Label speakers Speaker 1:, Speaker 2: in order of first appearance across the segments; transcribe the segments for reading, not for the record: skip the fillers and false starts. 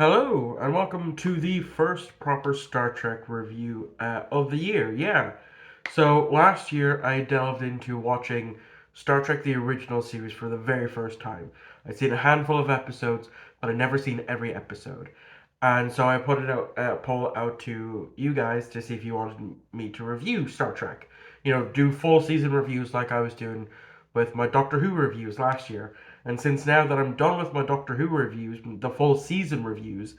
Speaker 1: Hello, and welcome to the first proper Star Trek review of the year. Yeah. So last year I delved into watching Star Trek the original series for the very first time. I'd seen a handful of episodes, but I'd never seen every episode. And so I put it out, poll out to you guys to see if you wanted me to review Star Trek. Do full season reviews like I was doing with my Doctor Who reviews last year. And since now that I'm done with my Doctor Who reviews, the full season reviews,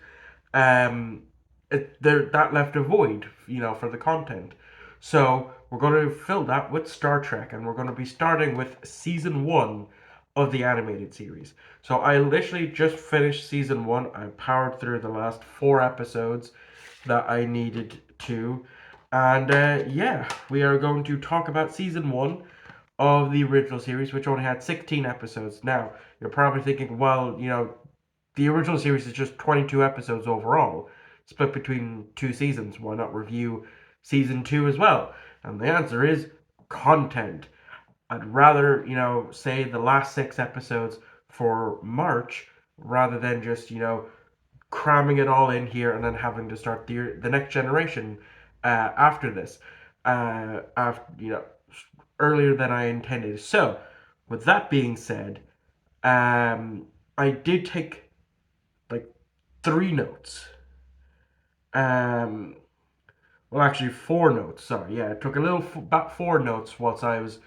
Speaker 1: um, that left a void, for the content. So we're going to fill that with Star Trek, and we're going to be starting with season one of the animated series. So I literally just finished season one. I powered through the last four episodes that I needed to, and yeah, we are going to talk about season one of the original series, which only had 16 episodes. Now, you're probably thinking, well, the original series is just 22 episodes overall, split between two seasons. Why not review season two as well? And the answer is content. I'd rather, say the last six episodes for March rather than just, cramming it all in here and then having to start the next generation after this. After, earlier than I intended. So, with that being said, I did take like three notes. Um, well, actually, four notes. Sorry, yeah, I took about four notes whilst I was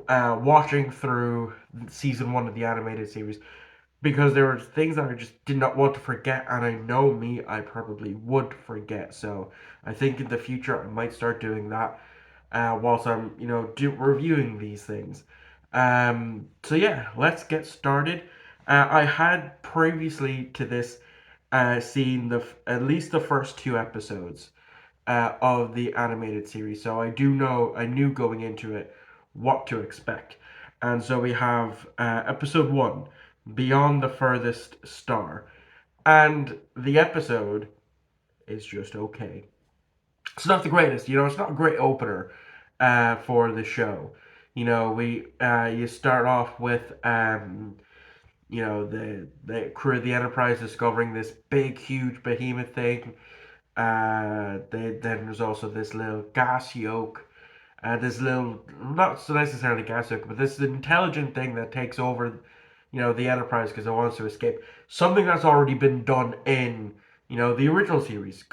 Speaker 1: watching through season one of the animated series because there were things that I just did not want to forget, and I know me, I probably would forget. So I think in the future I might start doing that whilst I'm, reviewing these things. So yeah, let's get started. I had previously to this seen at least the first two episodes of the animated series, so I knew going into it what to expect. And so we have episode one, Beyond the Furthest Star, and the episode is just okay. It's not the greatest, it's not a great opener for the show. We you start off with the crew of the Enterprise discovering this big, huge behemoth thing. Then there's also this little gas yoke, this little not so necessarily gas yoke, but this intelligent thing that takes over, the Enterprise because it wants to escape. Something that's already been done in, the original series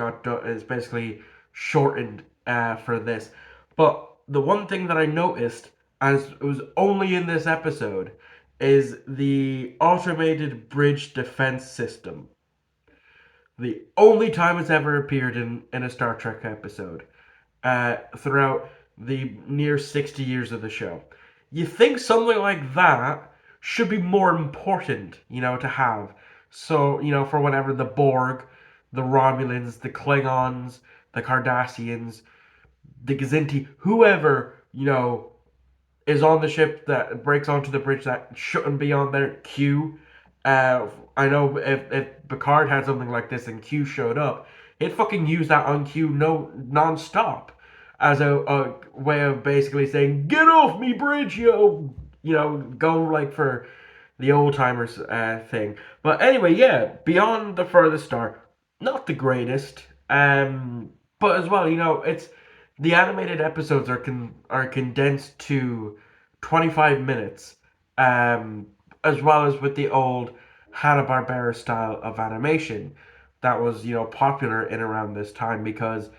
Speaker 1: is basically shortened for this. But the one thing that I noticed, as it was only in this episode, is the automated bridge defense system. The only time it's ever appeared in a Star Trek episode throughout the near 60 years of the show. You think something like that should be more important, to have. So, for whenever the Borg, the Romulans, the Klingons, the Cardassians, the Gazinti, whoever, is on the ship that breaks onto the bridge that shouldn't be on their queue. I know if Picard had something like this and Q showed up, he'd fucking use that on Q non-stop as a way of basically saying, "Get off me bridge, yo!" Go like for the old timers thing. But anyway, yeah, Beyond the Furthest Star, not the greatest, but as well, it's the animated episodes are condensed to 25 minutes, um, as well as with the old Hanna-Barbera style of animation that was, popular in around this time because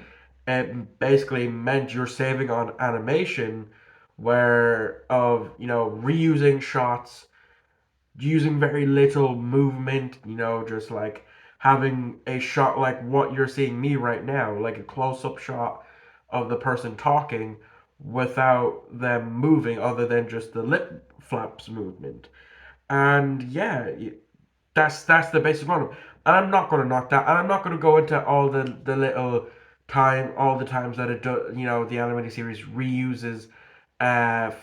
Speaker 1: it basically meant you're saving on animation where of, reusing shots, using very little movement, just like having a shot like what you're seeing me right now, like a close up shot of the person talking without them moving other than just the lip flaps movement. And yeah, that's the basic problem. And I'm not going to knock that. And I'm not going to go into all all the times that it does, the animated series reuses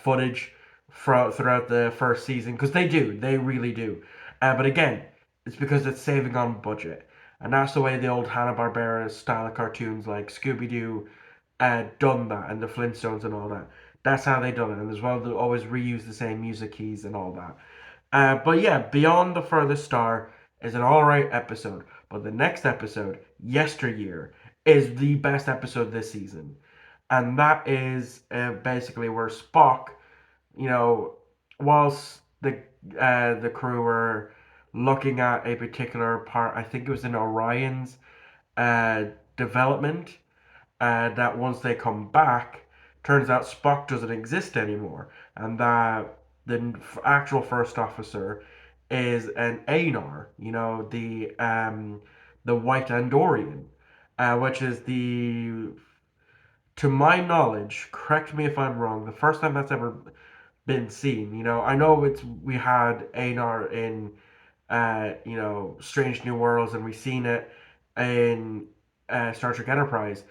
Speaker 1: footage throughout the first season because they really do. But again, it's because it's saving on budget, and that's the way the old Hanna Barbera style of cartoons like Scooby Doo done that, and the Flintstones and all that. That's how they done it, and as well they always reuse the same music keys and all that. But yeah, Beyond the Furthest Star is an alright episode. But the next episode, Yesteryear, is the best episode this season, and that is basically where Spock, you know, whilst the crew were looking at a particular part, I think it was in Orion's uh, development, that once they come back, turns out Spock doesn't exist anymore, and that the actual first officer is an Anar, the White Andorian, which is to my knowledge, correct me if I'm wrong, the first time that's ever been seen. I know we had Anar in Strange New Worlds, and we've seen it in Star Trek Enterprise,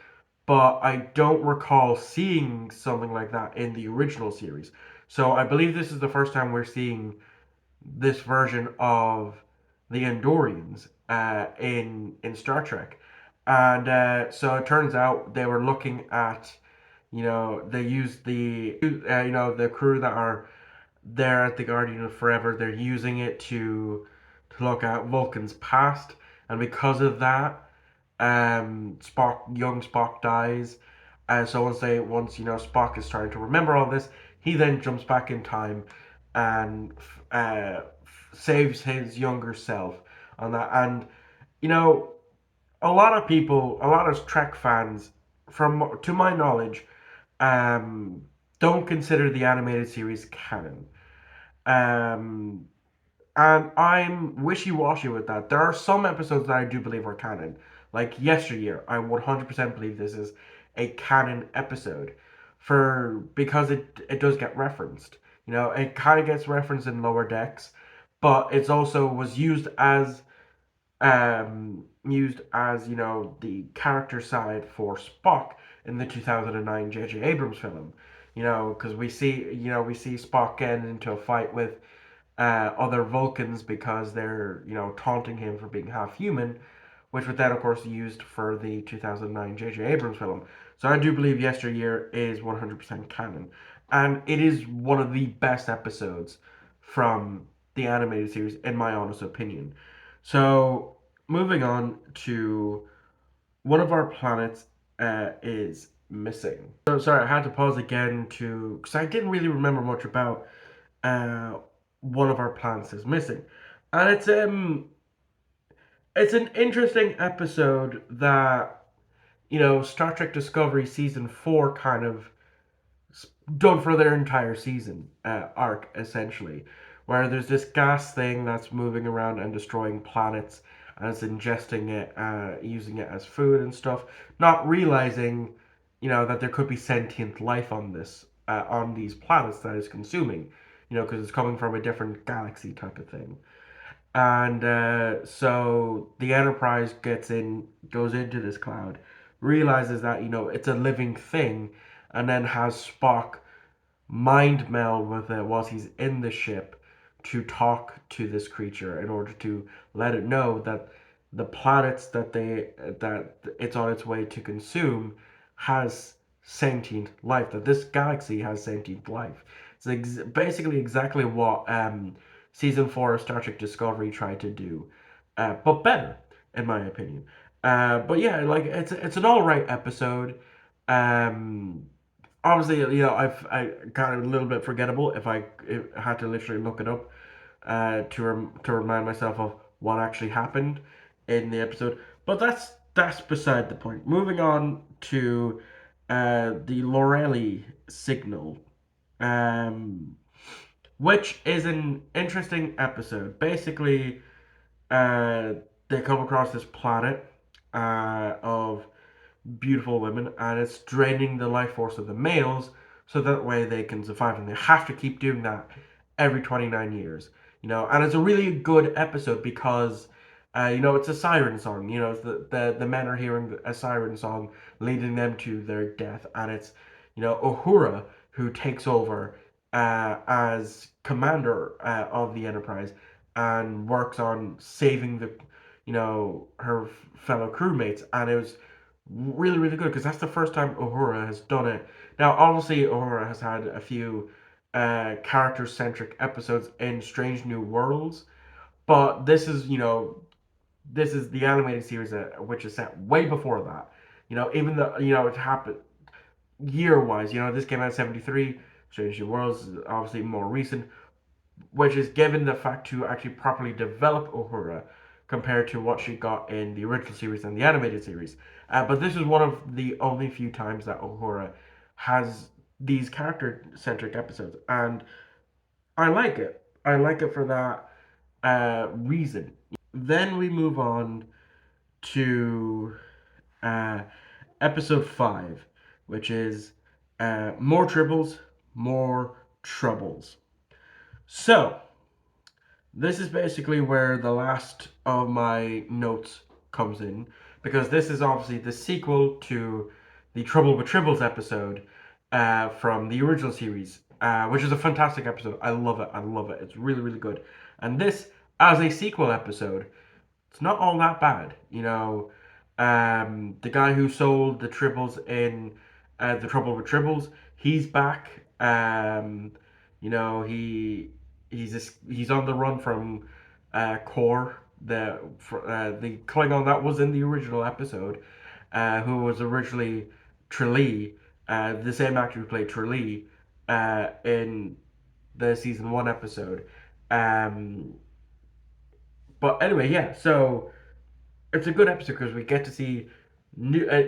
Speaker 1: but I don't recall seeing something like that in the original series. So I believe this is the first time we're seeing this version of the Andorians in Star Trek, and so it turns out they were looking at, they used the crew that are there at the Guardian of Forever. They're using it to look at Vulcan's past, and because of that, young Spock dies, and so once Spock is starting to remember all this, he then jumps back in time and saves his younger self on that. And you know, a lot of Trek fans, from to my knowledge, um, don't consider the animated series canon. Um, and I'm wishy-washy with that. There are some episodes that I do believe are canon. Like Yesteryear, I 100% believe this is a canon episode because it does get referenced. It kind of gets referenced in Lower Decks, but it's also was used as the character side for Spock in the 2009 J.J. Abrams film. Because we see Spock getting into a fight with other Vulcans because they're taunting him for being half human, which was then of course used for the 2009 J.J. Abrams film. So I do believe Yesteryear is 100% canon, and it is one of the best episodes from the animated series in my honest opinion. So moving on to one of our planets is missing. So sorry, I had to pause again because I didn't really remember much about uh, one of our planets is missing, and it's an interesting episode that Star Trek Discovery season 4 kind of done for their entire season arc, essentially, where there's this gas thing that's moving around and destroying planets, and it's ingesting it, using it as food and stuff, not realizing that there could be sentient life on these planets that is consuming, because it's coming from a different galaxy type of thing. And so the Enterprise goes into this cloud, realizes that it's a living thing, and then has Spock mind meld with it whilst he's in the ship to talk to this creature in order to let it know that the planets that it's on its way to consume has sentient life, that this galaxy has sentient life. It's basically exactly what season 4 of Star Trek Discovery tried to do, but better in my opinion. But yeah, like it's an all right episode. um Obviously, I kind of a little bit forgettable if I had to literally look it up to remind myself of what actually happened in the episode. But that's beside the point. Moving on to the Lorelli signal, um, which is an interesting episode. Basically, uh, they come across this planet of beautiful women, and it's draining the life force of the males so that way they can survive, and they have to keep doing that every 29 years. And it's a really good episode because it's a siren song. The men are hearing a siren song leading them to their death, and it's Uhura who takes over as commander of the Enterprise and works on saving her fellow crewmates, and it was really, really good because that's the first time Uhura has done it. Now, obviously, Uhura has had a few character centric episodes in Strange New Worlds, but this is, this is the animated series which is set way before that. Even though it happened year wise. This came out in '73. Strange New Worlds is obviously more recent, which is given the fact to actually properly develop Uhura compared to what she got in the original series and the animated series. But this is one of the only few times that Uhura has these character centric episodes, and I like it. I like it for that reason. Then we move on to uh, episode 5, which is more tribbles, more troubles. So, this is basically where the last of my notes comes in, because this is obviously the sequel to the Trouble with Tribbles episode from the original series, which is a fantastic episode. I love it. I love it. It's really, really good. And this, as a sequel episode, it's not all that bad. The guy who sold the tribbles in the Trouble with Tribbles, he's back. You know, he's on the run from Core, the Klingon that was in the original episode, who was originally Trlee, the same actor who played Trlee in the season 1 episode. Um, but anyway, yeah. So it's a good episode because we get to see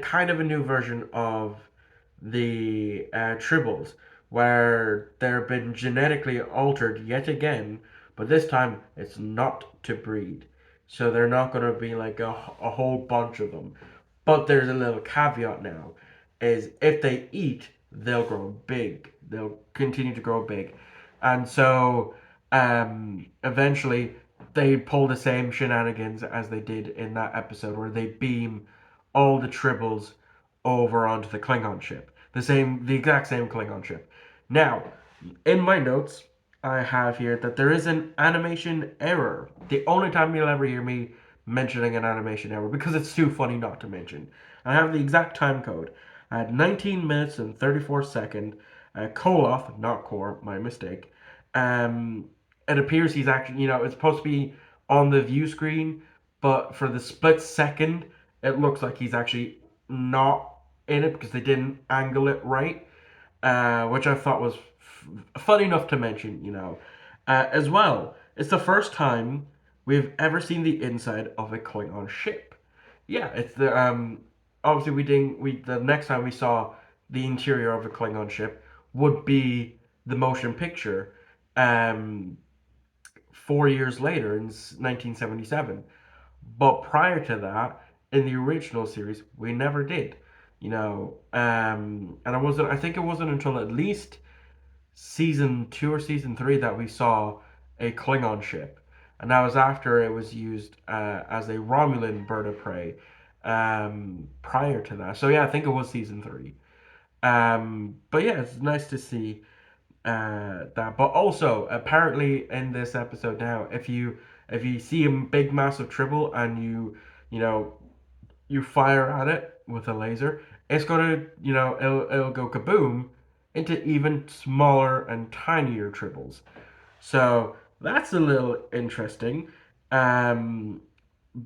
Speaker 1: kind of a new version of the tribbles, where they've been genetically altered yet again, but this time it's not to breed. So they're not going to be like a whole bunch of them. But there's a little caveat now, is if they eat, they'll grow big. They'll continue to grow big. And so eventually they pull the same shenanigans as they did in that episode where they beam all the tribbles over onto the Klingon ship. The exact same Klingon ship. Now, in my notes, I have here that there is an animation error. The only time you'll ever hear me mentioning an animation error, because it's too funny not to mention. I have the exact time code. At 19 minutes and 34 seconds, Koloth, not Core, my mistake. Um, it appears he's actually, it's supposed to be on the view screen, but for the split second, it looks like he's actually not in it because they didn't angle it right, which I thought was funny enough to mention, as well. It's the first time we've ever seen the inside of a Klingon ship. Yeah, it's the obviously we didn't we the next time we saw the interior of a Klingon ship would be the motion picture, um 4 years later in 1977. But prior to that, in the original series, we never did. And I think it wasn't until at least season 2 or season 3 that we saw a Klingon ship. And that was after it was used as a Romulan bird of prey prior to that. So yeah, I think it was season 3. But yeah, it's nice to see that. But also, apparently, in this episode now, if you see a big massive tribble and you know you fire at it with a laser, it's gonna it'll go kaboom into even smaller and tinier tribbles. So that's a little interesting. Um,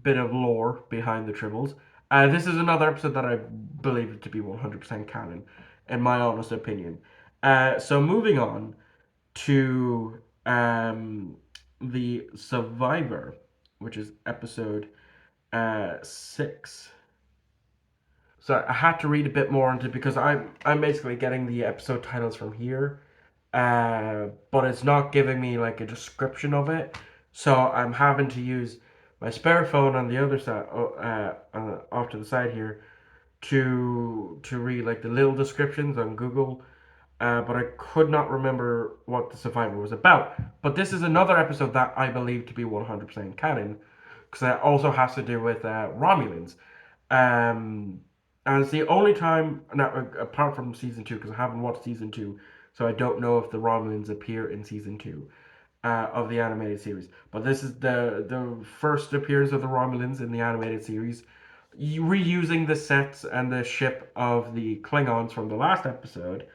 Speaker 1: Bit of lore behind the tribbles. This is another episode that I believe to be 100% canon, in my honest opinion. So moving on to the Survivor, which is episode 6. So I had to read a bit more into it because I'm basically getting the episode titles from here, but it's not giving me like a description of it. So I'm having to use my spare phone on the other side, off to the side here, to read like the little descriptions on Google. But I could not remember what the Survivor was about. But this is another episode that I believe to be 100% canon, because it also has to do with Romulans. Um, and it's the only time now, apart from season 2, because I haven't watched season 2, so I don't know if the Romulans appear in season 2 of the animated series. But this is the first appearance of the Romulans in the animated series, reusing the sets and the ship of the Klingons from the last episode.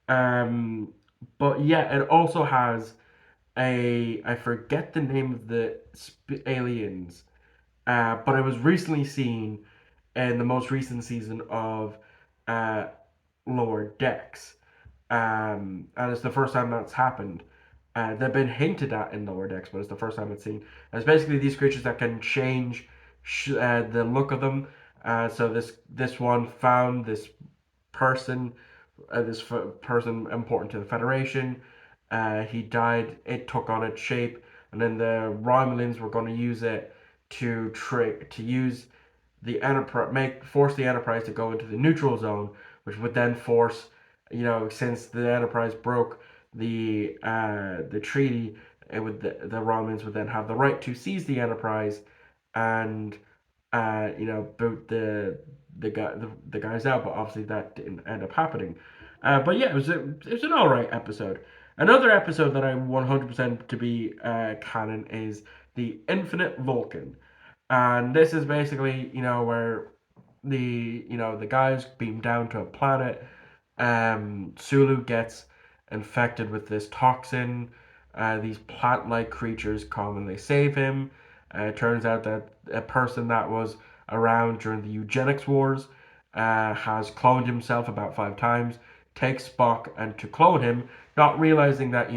Speaker 1: Um, but yeah, it also has I forget the name of the aliens. but it was recently seen in the most recent season of uh, Lower Decks, and it's the first time that's happened. They've been hinted at in Lower Decks, but it's the first time it's seen. And it's basically these creatures that can change the look of them. So this one found this person, person important to the Federation. He died. It took on its shape, and then the Romulans were going to use it to use the Enterprise, force the Enterprise to go into the neutral zone, which would then force, since the Enterprise broke the treaty, it would the Romulans would then have the right to seize the Enterprise and boot the guys out. But obviously that didn't end up happening. But yeah, it was an all right episode. Another episode that I 100% to be canon is the Infinite Vulcan, and this is basically where the guys beam down to a planet. Sulu gets infected with this toxin. These plant-like creatures come and they save him. It turns out that a person that was around during the eugenics wars has cloned himself about 5 times, takes Spock and to clone him, not realizing that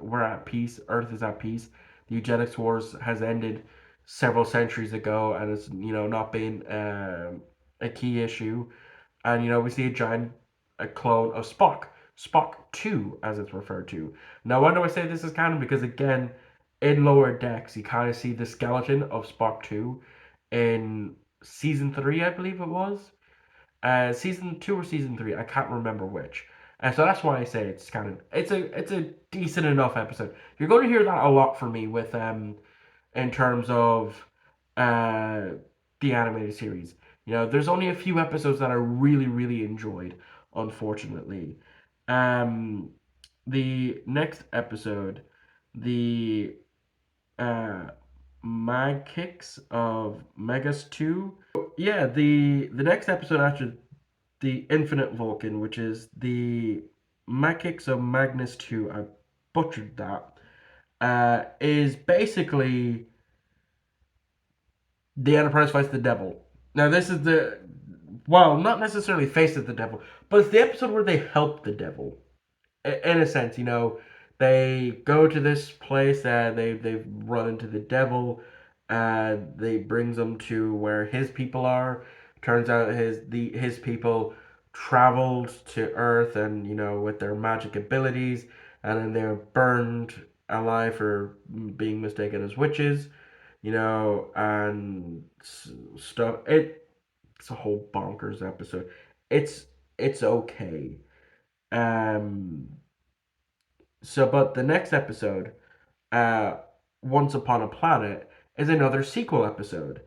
Speaker 1: we're at peace, Earth is at peace. The eugenics wars has ended several centuries ago, and it's not been a key issue. And we see a clone of Spock, Spock 2, as it's referred to. Now, why do I say this is canon? Because again, in Lower Decks, you kind of see the skeleton of Spock 2 in season 3, I believe it was. Season 2 or season 3, I can't remember which. And so that's why I say it's canon. It's a decent enough episode. You're going to hear that a lot from me with in terms of uh, the animated series. There's only a few episodes that I really, really enjoyed, unfortunately. Um, the next episode, the uh, Mag Kicks of Megas 2. Yeah, the next episode after the Infinite Vulcan, which is the Mag Kicks of Magnus 2, I butchered that, is basically the Enterprise fights the devil. Now, this is well, not necessarily faces the devil, but it's the episode where they help the devil. In a sense, they go to this place that they've run into the devil. They brings them to where his people are. Turns out his people traveled to Earth and with their magic abilities, and then they're burned alive for being mistaken as witches, and stuff. It's a whole bonkers episode. It's it's okay. Um. But the next episode, uh, Once Upon a Planet, is another sequel episode.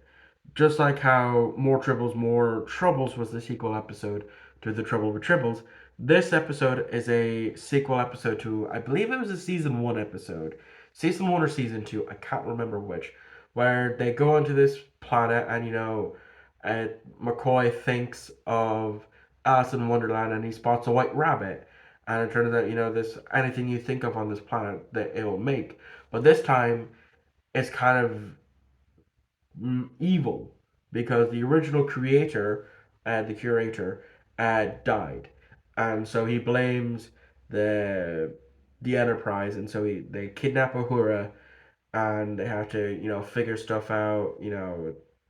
Speaker 1: Just like how More Tribbles, More Troubles was the sequel episode to The Trouble with Tribbles, this episode is a sequel episode to, I believe it was a season 1 episode. Season 1 or season 2, I can't remember which, where they go onto this planet and, uh, McCoy thinks of Alice in Wonderland and he spots a white rabbit. And it turns out, this anything you think of on this planet that it will make. But this time, it's kind of evil because the original creator, the curator, died, and so he blames the the Enterprise, and so they kidnap Uhura, and they have to figure stuff out,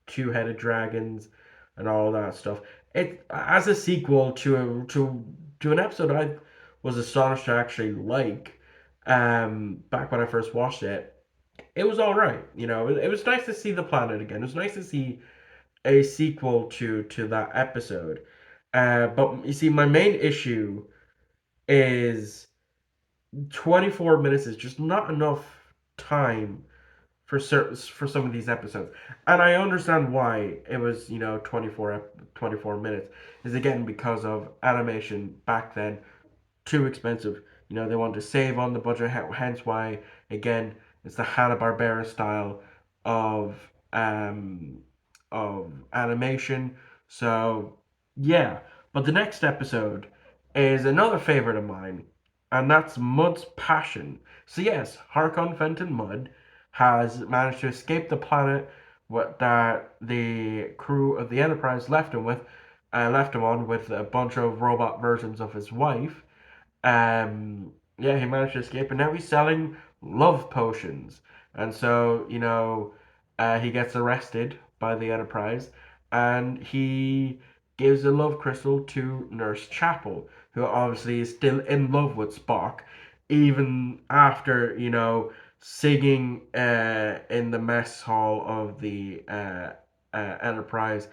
Speaker 1: two-headed dragons and all that stuff. It as a sequel to an episode I was astonished to actually like back when I first watched it. It was all right. It was nice to see the planet again. It was nice to see a sequel to that episode. But you see, my main issue is 24 minutes is just not enough time for some of these episodes, and I understand why it was 24 minutes is again because of animation back then too expensive. They want to save on the budget, hence why again it's the Hanna Barbera style of um animation. So yeah, but the next episode is another favorite of mine, and that's Mud's Passion. So yes, Harkon Fenton Mudd has managed to escape the planet that the crew of the Enterprise left him on with a bunch of robot versions of his wife. Yeah, he managed to escape, and now he's selling love potions. And so, he gets arrested by the Enterprise, and he gives a love crystal to Nurse Chapel, who obviously is still in love with Spock, even after, singing in the mess hall of the Enterprise,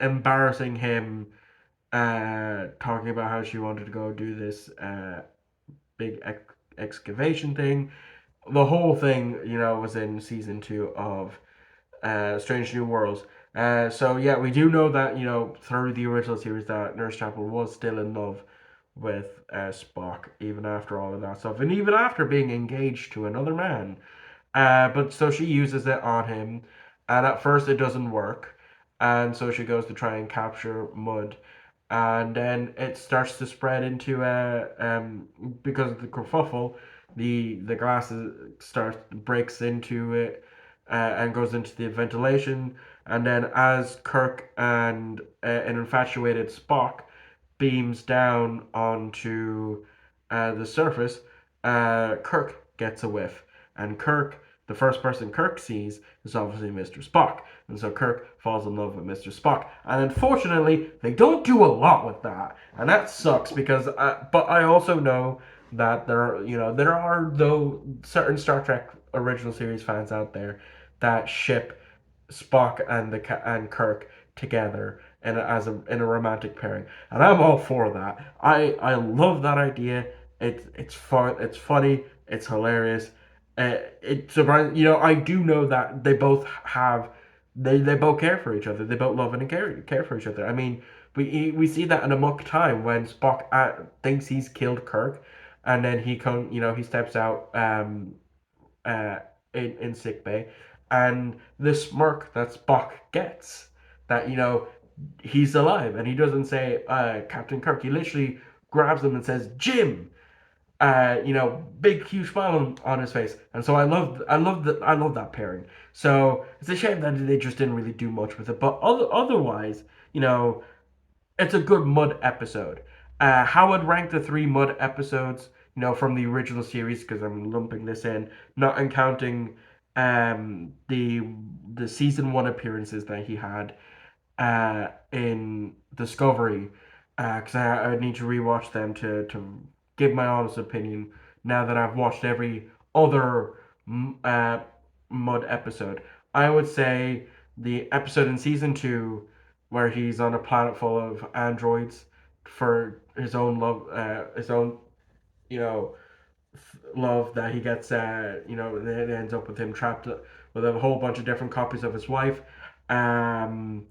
Speaker 1: embarrassing him, talking about how she wanted to go do this big excavation thing. The whole thing, was in season 2 of Strange New Worlds. So yeah, we do know that through the original series that Nurse Chapel was still in love with Spock even after all of that stuff, and even after being engaged to another man. But so she uses it on him, and at first it doesn't work, and so she goes to try and capture Mud, and then it starts to spread into because of the kerfuffle, the glass starts breaks into it, and goes into the ventilation, and then as Kirk and an infatuated Spock beams down onto the surface, Kirk gets a whiff, and the first person Kirk sees is obviously Mr. Spock, and so Kirk falls in love with Mr. Spock. And unfortunately, they don't do a lot with that, and that sucks because. But I also know that there are though certain Star Trek original series fans out there that ship Spock and Kirk together in a romantic pairing, and I'm all for that. I love that idea. It's fun. It's funny. It's hilarious. It's surprising. I do know that they both care for each other. They both love and care for each other. I mean, we see that in Amok Time when Spock thinks he's killed Kirk, and then he steps out uh, in sick bay, and the smirk that Spock gets, that he's alive, and he doesn't say Captain Kirk. He literally grabs him and says Jim. Big huge smile on his face, and so I love that pairing. So it's a shame that they just didn't really do much with it, but otherwise, you know, it's a good Mud episode. How I'd rank the 3 Mud episodes, from the original series, because I'm lumping this in, not counting the season 1 appearances that he had in Discovery, because I need to rewatch them to give my honest opinion now that I've watched every other Mud episode. I would say the episode in season 2 where he's on a planet full of androids for his own love, his own you know love that he gets. It ends up with him trapped with a whole bunch of different copies of his wife. Um,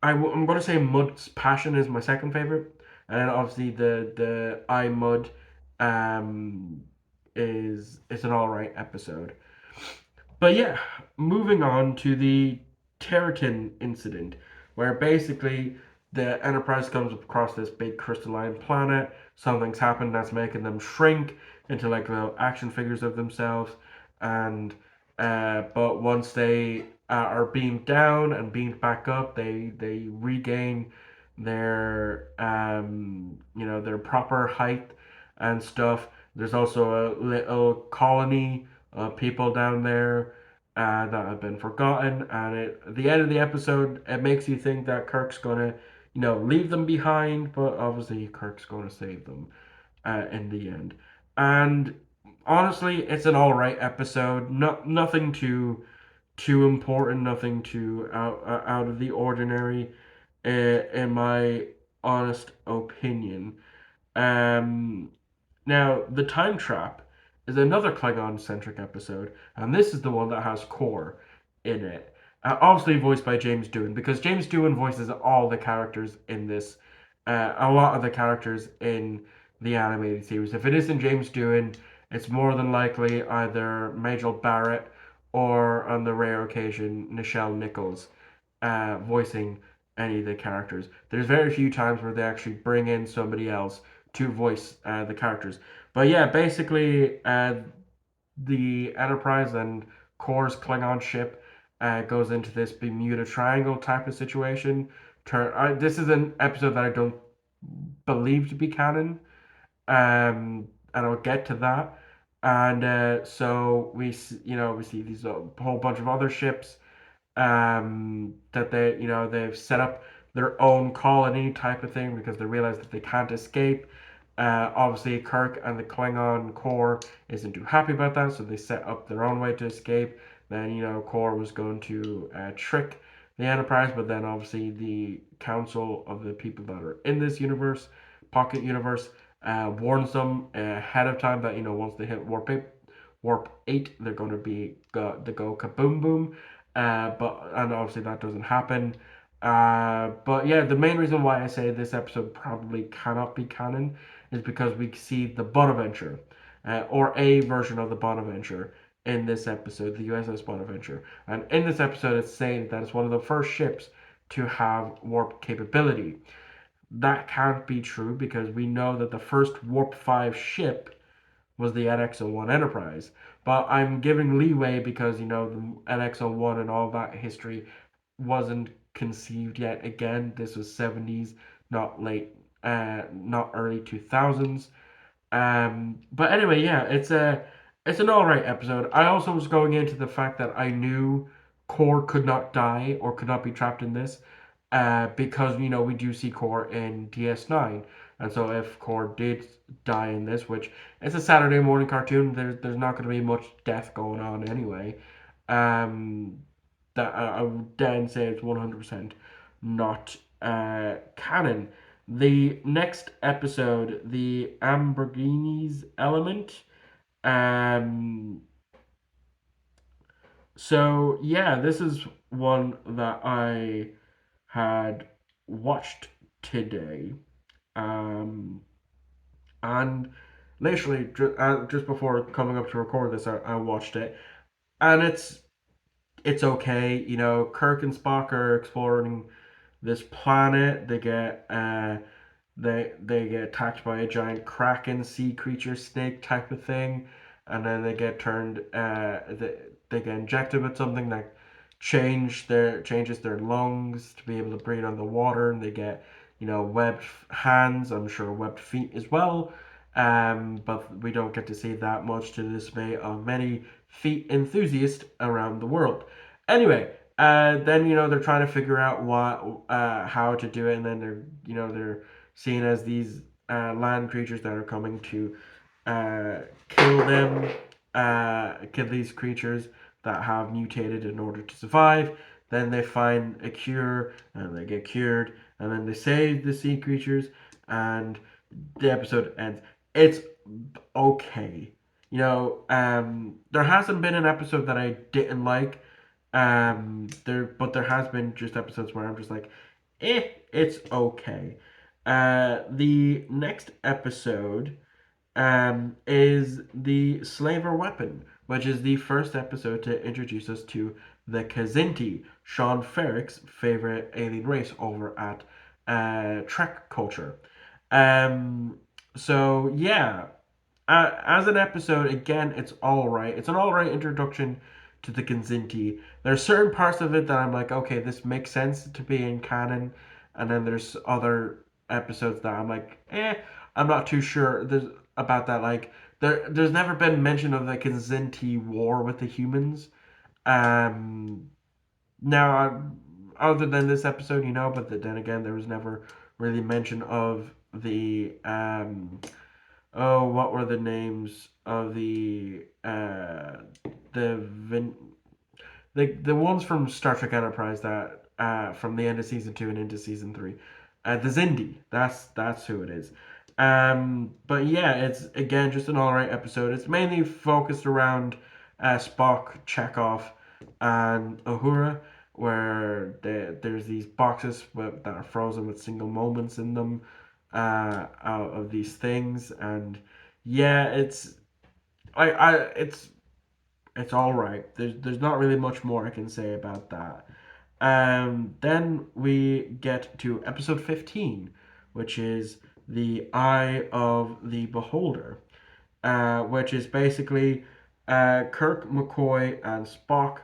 Speaker 1: I'm going to say Mud's Passion is my second favorite, and then obviously the I Mud um, is an all right episode. But yeah, moving on to the Territon incident, where basically the Enterprise comes across this big crystalline planet. Something's happened that's making them shrink into like little action figures of themselves, and but once they are beamed down and beamed back up, they regain their proper height and stuff. There's also a little colony of people down there that have been forgotten. And at the end of the episode, it makes you think that Kirk's gonna, leave them behind, but obviously Kirk's gonna save them in the end. And honestly, it's an all right episode. Nothing too important, nothing too out of the ordinary, in my honest opinion. Um, Now, The Time Trap is another Klingon centric episode, and this is the one that has Core in it. Obviously, voiced by James Doohan, because James Doohan voices all the characters in this, a lot of the characters in the animated series. If it isn't James Doohan, it's more than likely either Majel Barrett or, on the rare occasion, Nichelle Nichols voicing any of the characters. There's very few times where they actually bring in somebody else to voice the characters. But yeah, basically, the Enterprise and Core's Klingon ship goes into this Bermuda Triangle type of situation. This is an episode that I don't believe to be canon, and I'll get to that. And so we see these whole bunch of other ships that they've set up their own colony type of thing because they realize that they can't escape. Obviously, Kirk and the Klingon core isn't too happy about that, so they set up their own way to escape. Then core was going to trick the Enterprise, but then obviously the council of the people that are in this universe, pocket universe, warns them ahead of time that once they hit warp 8, they're going to go kaboom boom. But obviously that doesn't happen. But yeah, the main reason why I say this episode probably cannot be canon is because we see the Bonaventure, or a version of the Bonaventure in this episode, the USS Bonaventure. And in this episode, it's saying that it's one of the first ships to have warp capability. That can't be true because we know that the first Warp 5 ship was the NX-01 Enterprise. But I'm giving leeway because the NX-01 and all that history wasn't conceived yet. Again, this was 70s, not not early 2000s. But anyway, yeah, it's an all right episode. I also was going into the fact that I knew Core could not die or could not be trapped in this, because we do see Core in DS9, and so if Core did die in this, which it's a Saturday morning cartoon, there's not going to be much death going on anyway. Um, that I would then say it's 100% not canon. The next episode, the Ambergris element. Um, so yeah, this is one that I had watched today, um, and literally just before coming up to record this, I watched it, and it's okay. Kirk and Spock are exploring this planet. They get attacked by a giant kraken sea creature snake type of thing, and then they get turned. They get injected with something that changes their lungs to be able to breathe on the water, and they get webbed hands. I'm sure webbed feet as well. But we don't get to see that much to the dismay of many feet enthusiasts around the world. Anyway, then they're trying to figure out how to do it, and then they're seen as these land creatures that are coming to kill them, kill these creatures that have mutated in order to survive. Then they find a cure and they get cured, and then they save the sea creatures, and the episode ends. It's okay. There hasn't been an episode that I didn't like. But there has been just episodes where I'm just like, it's okay. The next episode is the Slaver Weapon, which is the first episode to introduce us to the Kazinti, Sean Ferrick's favorite alien race over at Trek Culture. Um, so yeah, as an episode, again, it's all right. It's an all right introduction to the Kazinti. There's certain parts of it that I'm like, okay, this makes sense to be in canon, and then there's other episodes that I'm like, I'm not too sure about that. Like, there's never been mention of the Kazinti war with the humans. Um, now, other than this episode, but then again, there was never really mention of the oh, what were the names of the vin- the ones from Star Trek Enterprise that from the end of season 2 and into season 3, the Zindi. That's who it is. But yeah, it's again just an alright episode. It's mainly focused around Spock, Chekhov, and Uhura, where there's these boxes that are frozen with single moments in them, out of these things, and yeah, it's all right. There's not really much more I can say about that. Then we get to episode 15, which is the Eye of the Beholder, which is basically Kirk, McCoy, and Spock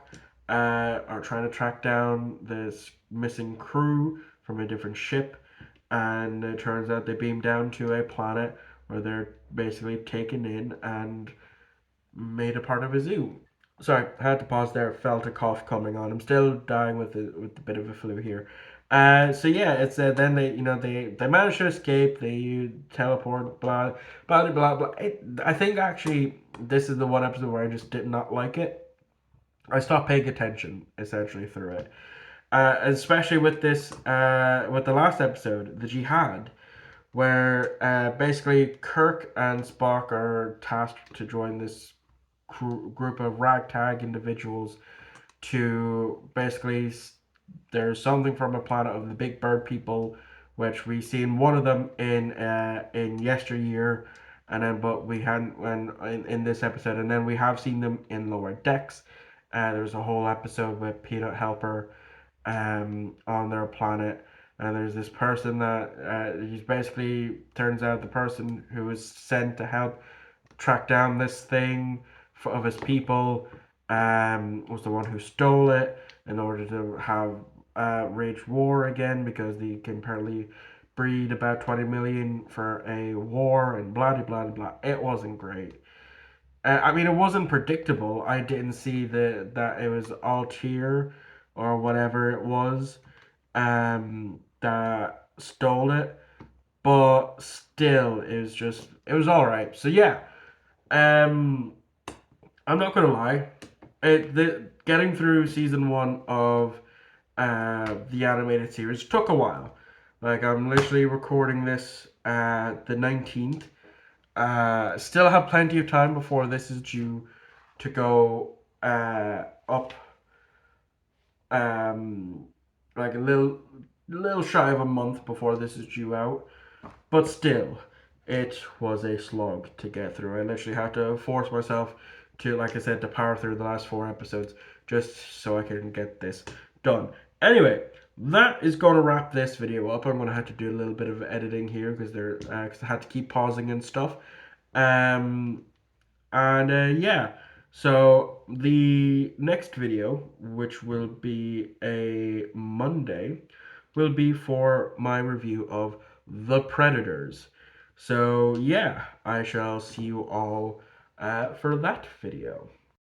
Speaker 1: are trying to track down this missing crew from a different ship, and it turns out they beam down to a planet where they're basically taken in and made a part of a zoo. Sorry, I had to pause there. Felt a cough coming on. I'm still dying with a bit of a flu here. So yeah, it's then they manage to escape. They teleport. Blah blah blah blah. I think actually this is the one episode where I just did not like it. I stopped paying attention essentially through it, especially with this with the last episode, the Jihad, where basically Kirk and Spock are tasked to join this group of ragtag individuals to basically there's something from a planet of the Big Bird people, which we seen one of them in yesteryear, and then but we hadn't when in this episode, and then we have seen them in lower decks. There's a whole episode with Peanut Helper on their planet. And there's this person that he's basically turns out the person who was sent to help track down this thing of his people was the one who stole it in order to have wage war again because they can apparently breed about 20 million for a war and blah blah blah. It wasn't great. I mean, it wasn't predictable. I didn't see that it was Altier or whatever it was that stole it, but still, it was all right. So yeah, um, I'm not gonna lie. Getting through season one of the animated series took a while. Like I'm literally recording this the 19th. Still have plenty of time before this is due to go up. Um, like little shy of a month before this is due out. But still, it was a slog to get through. I literally had to force myself to, like I said, to power through the last 4 episodes just so I can get this done. Anyway, that is going to wrap this video up. I'm going to have to do a little bit of editing here because cause I had to keep pausing and stuff. Um, and yeah, so the next video, which will be a Monday, will be for my review of The Predators. So yeah, I shall see you all for that video.